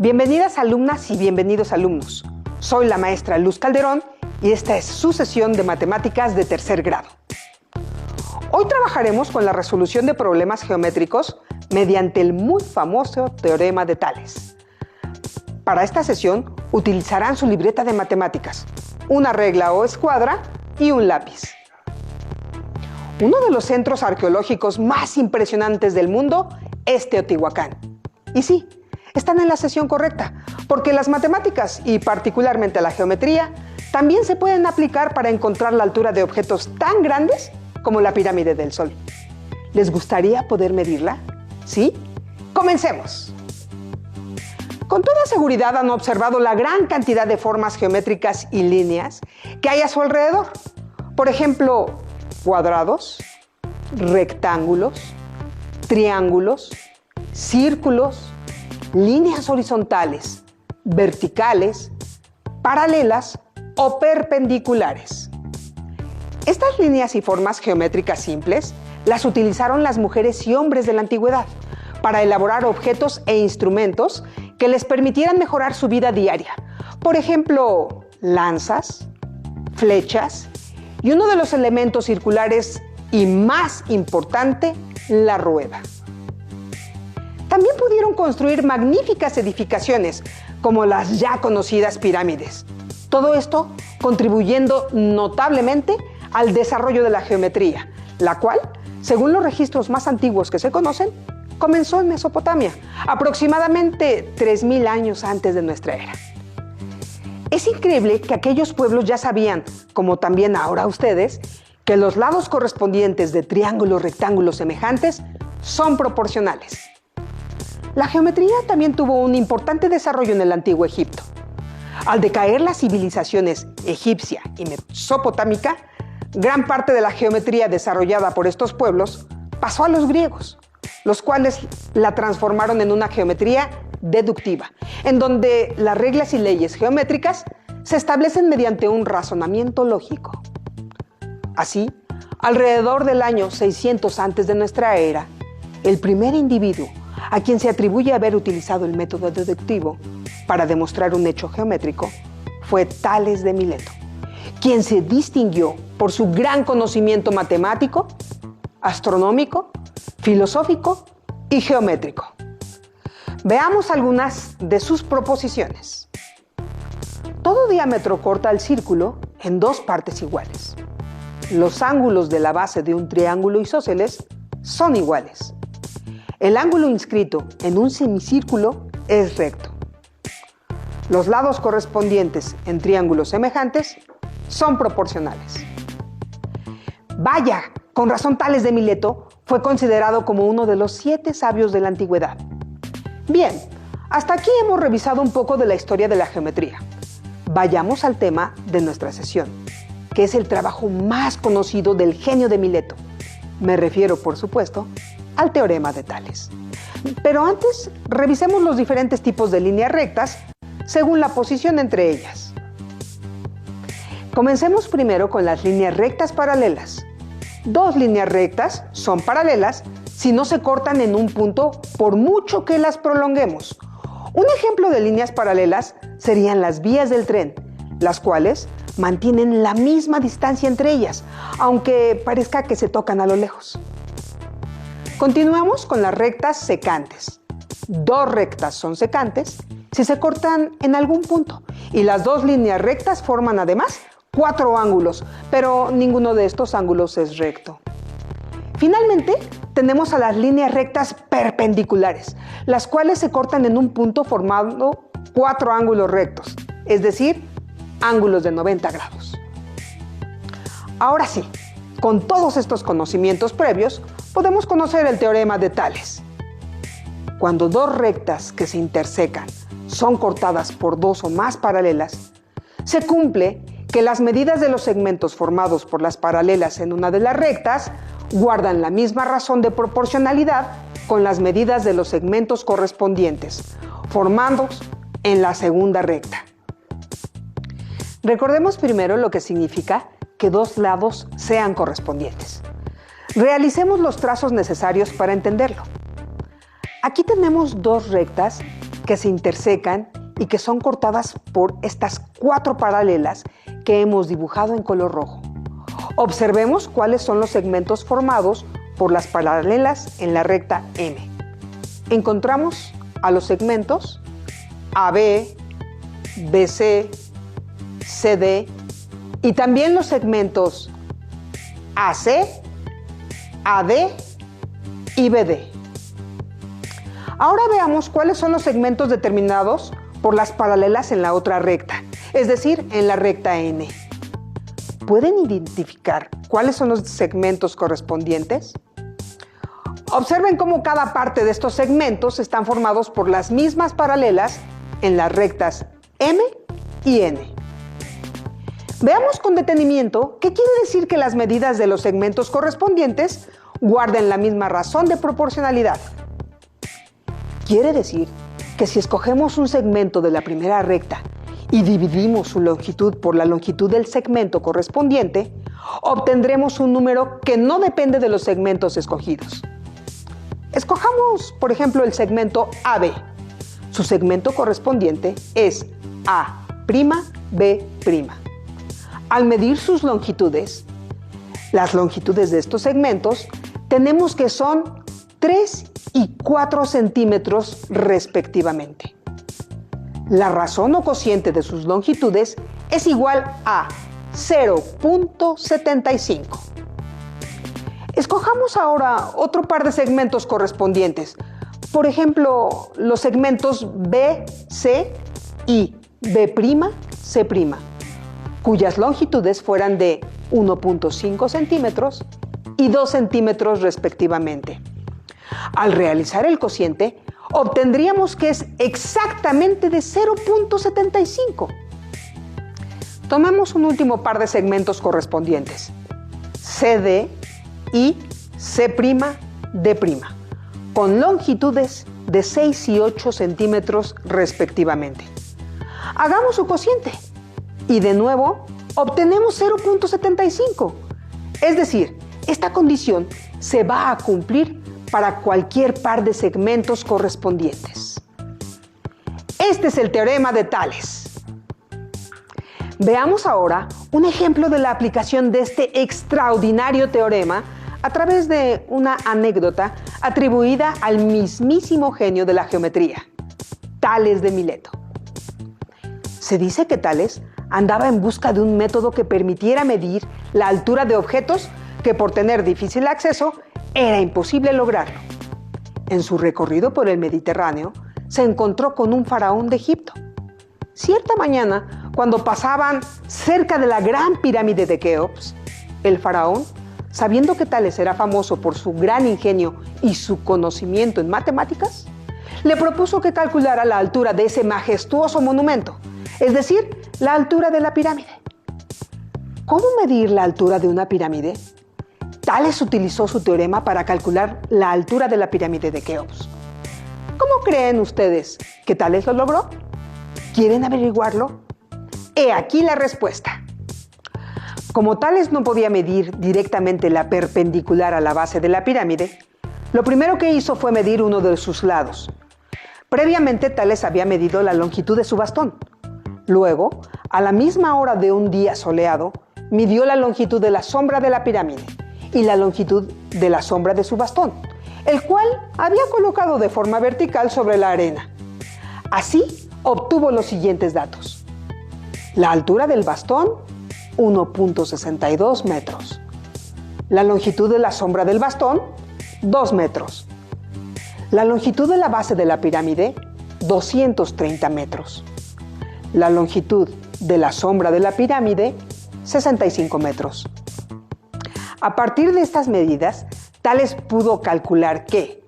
Bienvenidas alumnas y bienvenidos alumnos. Soy la maestra Luz Calderón y esta es su sesión de matemáticas de tercer grado. Hoy trabajaremos con la resolución de problemas geométricos mediante el muy famoso teorema de Tales. Para esta sesión utilizarán su libreta de matemáticas, una regla o escuadra y un lápiz. Uno de los centros arqueológicos más impresionantes del mundo es Teotihuacán. Y sí, están en la sesión correcta, porque las matemáticas y particularmente la geometría también se pueden aplicar para encontrar la altura de objetos tan grandes como la pirámide del Sol. ¿Les gustaría poder medirla? ¿Sí? ¡Comencemos! Con toda seguridad han observado la gran cantidad de formas geométricas y líneas que hay a su alrededor. Por ejemplo, cuadrados, rectángulos, triángulos, círculos, líneas horizontales, verticales, paralelas o perpendiculares. Estas líneas y formas geométricas simples las utilizaron las mujeres y hombres de la antigüedad para elaborar objetos e instrumentos que les permitieran mejorar su vida diaria. Por ejemplo, lanzas, flechas y uno de los elementos circulares y más importante, la rueda. También pudieron construir magníficas edificaciones, como las ya conocidas pirámides. Todo esto contribuyendo notablemente al desarrollo de la geometría, la cual, según los registros más antiguos que se conocen, comenzó en Mesopotamia, aproximadamente 3000 años antes de nuestra era. Es increíble que aquellos pueblos ya sabían, como también ahora ustedes, que los lados correspondientes de triángulos rectángulos semejantes son proporcionales. La geometría también tuvo un importante desarrollo en el Antiguo Egipto. Al decaer las civilizaciones egipcia y mesopotámica, gran parte de la geometría desarrollada por estos pueblos pasó a los griegos, los cuales la transformaron en una geometría deductiva, en donde las reglas y leyes geométricas se establecen mediante un razonamiento lógico. Así, alrededor del año 600 antes de nuestra era, el primer individuo a quien se atribuye haber utilizado el método deductivo para demostrar un hecho geométrico fue Tales de Mileto, quien se distinguió por su gran conocimiento matemático, astronómico, filosófico y geométrico. Veamos algunas de sus proposiciones. Todo diámetro corta el círculo en dos partes iguales. Los ángulos de la base de un triángulo isósceles son iguales. El ángulo inscrito en un semicírculo es recto. Los lados correspondientes en triángulos semejantes son proporcionales. Vaya, con razón Tales de Mileto fue considerado como uno de los 7 sabios de la antigüedad. Bien, hasta aquí hemos revisado un poco de la historia de la geometría. Vayamos al tema de nuestra sesión, que es el trabajo más conocido del genio de Mileto. Me refiero, por supuesto, al teorema de Tales. Pero antes, revisemos los diferentes tipos de líneas rectas según la posición entre ellas. Comencemos primero con las líneas rectas paralelas. Dos líneas rectas son paralelas si no se cortan en un punto por mucho que las prolonguemos. Un ejemplo de líneas paralelas serían las vías del tren, las cuales mantienen la misma distancia entre ellas, aunque parezca que se tocan a lo lejos. Continuamos con las rectas secantes. Dos rectas son secantes si se cortan en algún punto, y las dos líneas rectas forman además 4 ángulos, pero ninguno de estos ángulos es recto. Finalmente, tenemos a las líneas rectas perpendiculares, las cuales se cortan en un punto formando 4 ángulos rectos, es decir, ángulos de 90 grados. Ahora sí, con todos estos conocimientos previos, podemos conocer el teorema de Tales. Cuando dos rectas que se intersecan son cortadas por dos o más paralelas, se cumple que las medidas de los segmentos formados por las paralelas en una de las rectas guardan la misma razón de proporcionalidad con las medidas de los segmentos correspondientes, formados en la segunda recta. Recordemos primero lo que significa que dos lados sean correspondientes. Realicemos los trazos necesarios para entenderlo. Aquí tenemos dos rectas que se intersecan y que son cortadas por estas 4 paralelas que hemos dibujado en color rojo. Observemos cuáles son los segmentos formados por las paralelas en la recta M. Encontramos a los segmentos AB, BC, CD y también los segmentos AC, AD y BD. Ahora veamos cuáles son los segmentos determinados por las paralelas en la otra recta, es decir, en la recta N. ¿Pueden identificar cuáles son los segmentos correspondientes? Observen cómo cada parte de estos segmentos están formados por las mismas paralelas en las rectas M y N. Veamos con detenimiento qué quiere decir que las medidas de los segmentos correspondientes guarden la misma razón de proporcionalidad. Quiere decir que si escogemos un segmento de la primera recta y dividimos su longitud por la longitud del segmento correspondiente, obtendremos un número que no depende de los segmentos escogidos. Escojamos, por ejemplo, el segmento AB. Su segmento correspondiente es A'B'. Al medir sus longitudes, las longitudes de estos segmentos, tenemos que son 3 y 4 centímetros respectivamente. La razón o cociente de sus longitudes es igual a 0.75. Escojamos ahora otro par de segmentos correspondientes, por ejemplo, los segmentos BC y B'C', cuyas longitudes fueran de 1.5 centímetros y 2 centímetros respectivamente. Al realizar el cociente, obtendríamos que es exactamente de 0.75. Tomemos un último par de segmentos correspondientes, CD y C'D', con longitudes de 6 y 8 centímetros respectivamente. Hagamos su cociente y de nuevo obtenemos 0.75. Es decir, esta condición se va a cumplir para cualquier par de segmentos correspondientes. Este es el teorema de Tales. Veamos ahora un ejemplo de la aplicación de este extraordinario teorema a través de una anécdota atribuida al mismísimo genio de la geometría, Tales de Mileto. Se dice que Tales andaba en busca de un método que permitiera medir la altura de objetos que por tener difícil acceso era imposible lograrlo. En su recorrido por el Mediterráneo, se encontró con un faraón de Egipto. Cierta mañana, cuando pasaban cerca de la gran pirámide de Keops, el faraón, sabiendo que Tales era famoso por su gran ingenio y su conocimiento en matemáticas, le propuso que calculara la altura de ese majestuoso monumento, es decir, la altura de la pirámide. ¿Cómo medir la altura de una pirámide? Tales utilizó su teorema para calcular la altura de la pirámide de Keops. ¿Cómo creen ustedes que Tales lo logró? ¿Quieren averiguarlo? He aquí la respuesta. Como Tales no podía medir directamente la perpendicular a la base de la pirámide, lo primero que hizo fue medir uno de sus lados. Previamente, Tales había medido la longitud de su bastón. Luego, a la misma hora de un día soleado, midió la longitud de la sombra de la pirámide y la longitud de la sombra de su bastón, el cual había colocado de forma vertical sobre la arena. Así, obtuvo los siguientes datos. La altura del bastón, 1.62 metros. La longitud de la sombra del bastón, 2 metros. La longitud de la base de la pirámide, 230 metros. La longitud de la sombra de la pirámide, 65 metros. A partir de estas medidas, Tales pudo calcular que,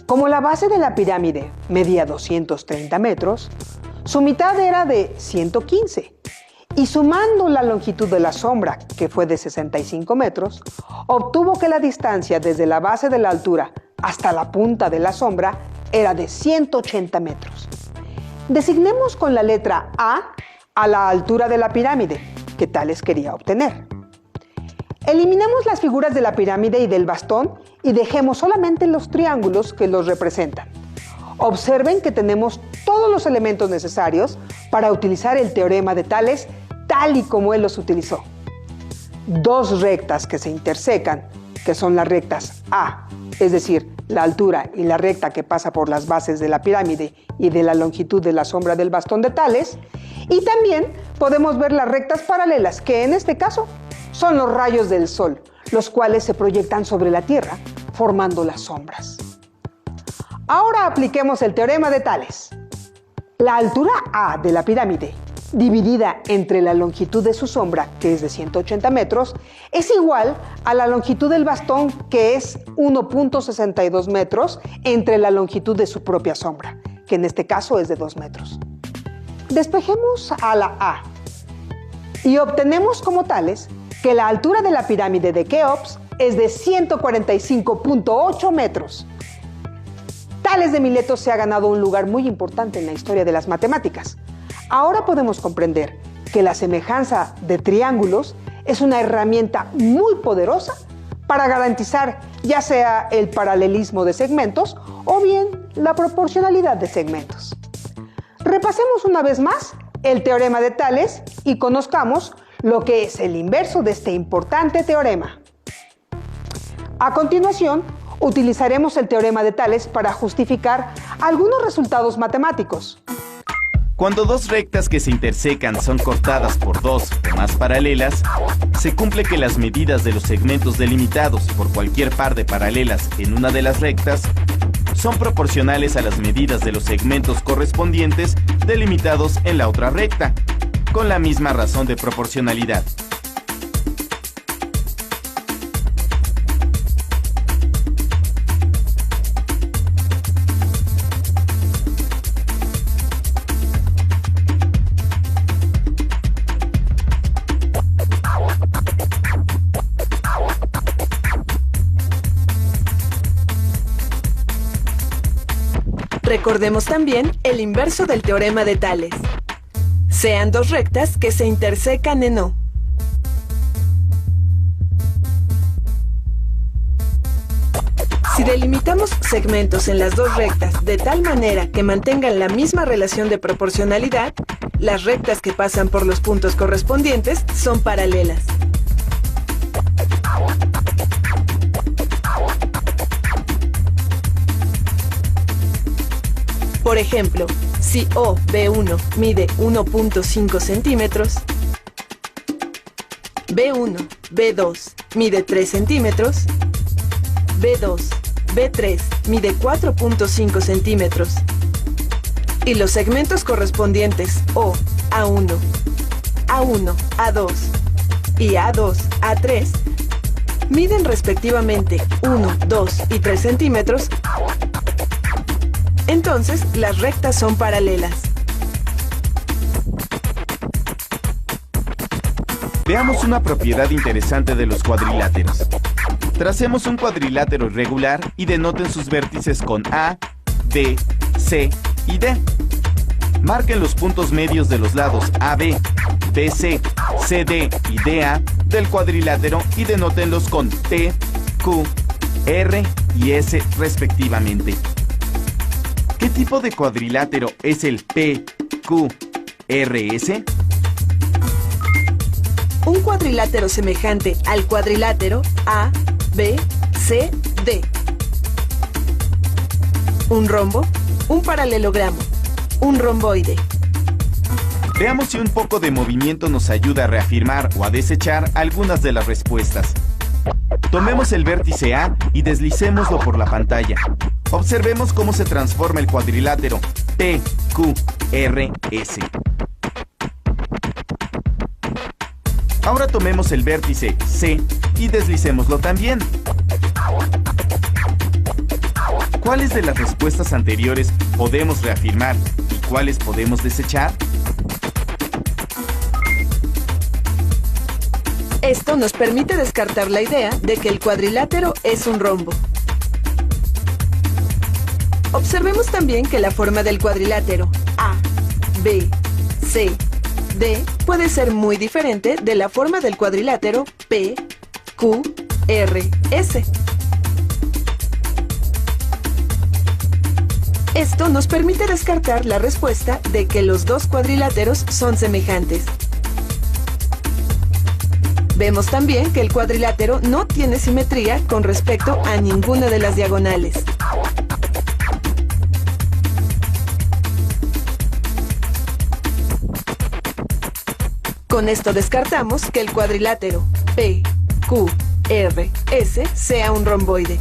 como la base de la pirámide medía 230 metros, su mitad era de 115, y sumando la longitud de la sombra, que fue de 65 metros, obtuvo que la distancia desde la base de la altura hasta la punta de la sombra era de 180 metros. Designemos con la letra A la altura de la pirámide que Tales quería obtener. Eliminemos las figuras de la pirámide y del bastón y dejemos solamente los triángulos que los representan. Observen que tenemos todos los elementos necesarios para utilizar el teorema de Tales tal y como él los utilizó. Dos rectas que se intersecan, que son las rectas A, es decir, la altura y la recta que pasa por las bases de la pirámide y de la longitud de la sombra del bastón de Tales. Y también podemos ver las rectas paralelas, que en este caso son los rayos del Sol, los cuales se proyectan sobre la Tierra, formando las sombras. Ahora apliquemos el teorema de Tales. La altura A de la pirámide, dividida entre la longitud de su sombra, que es de 180 metros, es igual a la longitud del bastón, que es 1.62 metros, entre la longitud de su propia sombra, que en este caso es de 2 metros. Despejemos a la A y obtenemos como Tales que la altura de la pirámide de Keops es de 145.8 metros. Tales de Mileto se ha ganado un lugar muy importante en la historia de las matemáticas. Ahora podemos comprender que la semejanza de triángulos es una herramienta muy poderosa para garantizar ya sea el paralelismo de segmentos o bien la proporcionalidad de segmentos. Repasemos una vez más el teorema de Tales y conozcamos lo que es el inverso de este importante teorema. A continuación, utilizaremos el teorema de Tales para justificar algunos resultados matemáticos. Cuando dos rectas que se intersecan son cortadas por dos o más paralelas, se cumple que las medidas de los segmentos delimitados por cualquier par de paralelas en una de las rectas son proporcionales a las medidas de los segmentos correspondientes delimitados en la otra recta, con la misma razón de proporcionalidad. Recordemos también el inverso del teorema de Tales. Sean dos rectas que se intersecan en O. Si delimitamos segmentos en las dos rectas de tal manera que mantengan la misma relación de proporcionalidad, las rectas que pasan por los puntos correspondientes son paralelas. Por ejemplo, si OB1 mide 1.5 centímetros, B1, B2 mide 3 centímetros, B2, B3 mide 4.5 centímetros, y los segmentos correspondientes O, A1, A1, A2 y A2, A3 miden respectivamente 1, 2 y 3 centímetros, entonces las rectas son paralelas. Veamos una propiedad interesante de los cuadriláteros. Tracemos un cuadrilátero irregular y denoten sus vértices con A, B, C y D. Marquen los puntos medios de los lados AB, BC, CD y DA del cuadrilátero y denótenlos con P, Q, R y S respectivamente. ¿Qué tipo de cuadrilátero es el PQRS? Un cuadrilátero semejante al cuadrilátero ABCD. Un rombo, un paralelogramo, un romboide. Veamos si un poco de movimiento nos ayuda a reafirmar o a desechar algunas de las respuestas. Tomemos el vértice A y deslicémoslo por la pantalla. Observemos cómo se transforma el cuadrilátero PQRS. Ahora tomemos el vértice C y deslicémoslo también. ¿Cuáles de las respuestas anteriores podemos reafirmar y cuáles podemos desechar? Esto nos permite descartar la idea de que el cuadrilátero es un rombo. Observemos también que la forma del cuadrilátero A, B, C, D puede ser muy diferente de la forma del cuadrilátero P, Q, R, S. Esto nos permite descartar la respuesta de que los dos cuadriláteros son semejantes. Vemos también que el cuadrilátero no tiene simetría con respecto a ninguna de las diagonales. Con esto descartamos que el cuadrilátero PQRS sea un romboide.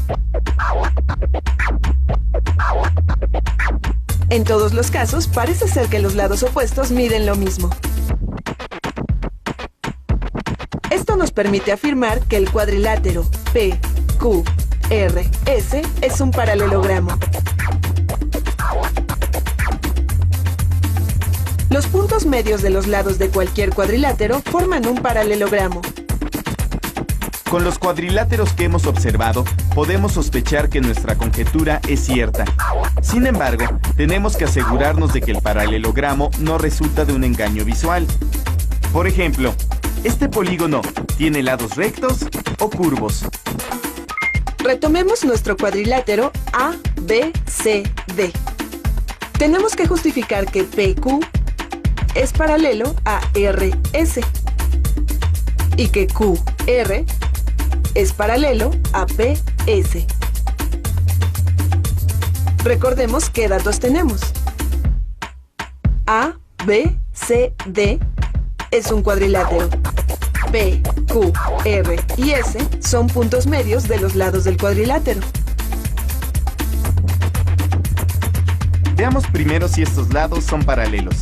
En todos los casos, parece ser que los lados opuestos miden lo mismo. Esto nos permite afirmar que el cuadrilátero PQRS es un paralelogramo. Los puntos medios de los lados de cualquier cuadrilátero forman un paralelogramo. Con los cuadriláteros que hemos observado, podemos sospechar que nuestra conjetura es cierta. Sin embargo, tenemos que asegurarnos de que el paralelogramo no resulta de un engaño visual. Por ejemplo, ¿este polígono tiene lados rectos o curvos? Retomemos nuestro cuadrilátero ABCD. Tenemos que justificar que PQ es paralelo a RS y que QR es paralelo a PS. Recordemos qué datos tenemos. ABCD es un cuadrilátero. P, Q, R y S son puntos medios de los lados del cuadrilátero. Veamos primero si estos lados son paralelos.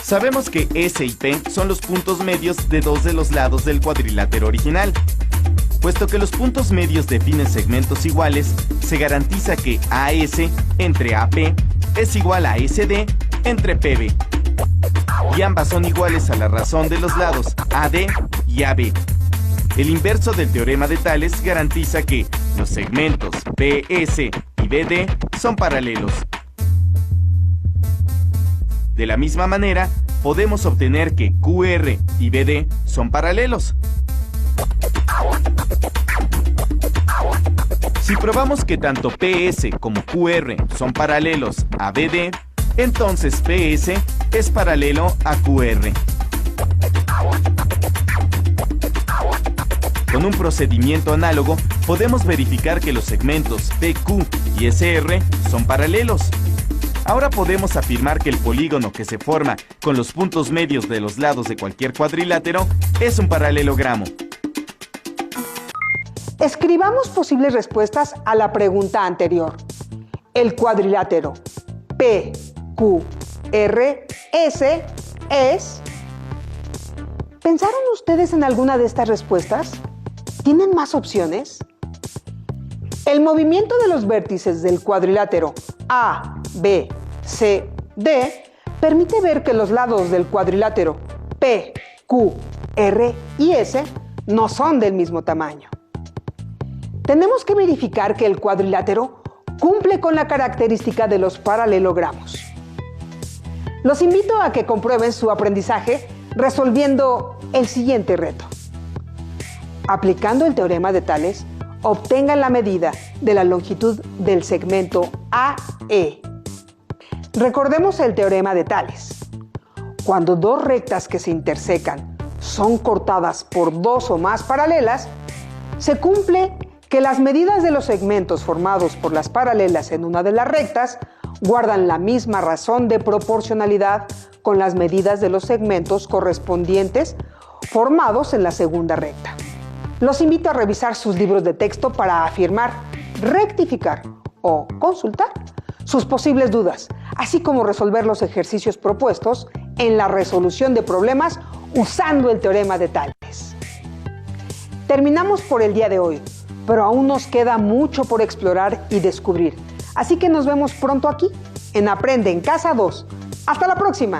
Sabemos que S y P son los puntos medios de dos de los lados del cuadrilátero original. Puesto que los puntos medios definen segmentos iguales, se garantiza que AS entre AP es igual a SD entre PB. Y ambas son iguales a la razón de los lados AD y AB. El inverso del teorema de Tales garantiza que los segmentos PS y BD son paralelos. De la misma manera, podemos obtener que QR y BD son paralelos. Si probamos que tanto PS como QR son paralelos a BD, entonces PS es paralelo a QR. Con un procedimiento análogo, podemos verificar que los segmentos PQ y SR son paralelos. Ahora podemos afirmar que el polígono que se forma con los puntos medios de los lados de cualquier cuadrilátero es un paralelogramo. Escribamos posibles respuestas a la pregunta anterior. El cuadrilátero PQRS es... ¿Pensaron ustedes en alguna de estas respuestas? ¿Tienen más opciones? El movimiento de los vértices del cuadrilátero A, B, C, D permite ver que los lados del cuadrilátero P, Q, R y S no son del mismo tamaño. Tenemos que verificar que el cuadrilátero cumple con la característica de los paralelogramos. Los invito a que comprueben su aprendizaje resolviendo el siguiente reto. Aplicando el teorema de Tales, obtengan la medida de la longitud del segmento AE. Recordemos el teorema de Tales. Cuando dos rectas que se intersecan son cortadas por dos o más paralelas, se cumple que las medidas de los segmentos formados por las paralelas en una de las rectas guardan la misma razón de proporcionalidad con las medidas de los segmentos correspondientes formados en la segunda recta. Los invito a revisar sus libros de texto para afirmar, rectificar o consultar sus posibles dudas, así como resolver los ejercicios propuestos en la resolución de problemas usando el teorema de Tales. Terminamos por el día de hoy, pero aún nos queda mucho por explorar y descubrir. Así que nos vemos pronto aquí, en Aprende en Casa 2. ¡Hasta la próxima!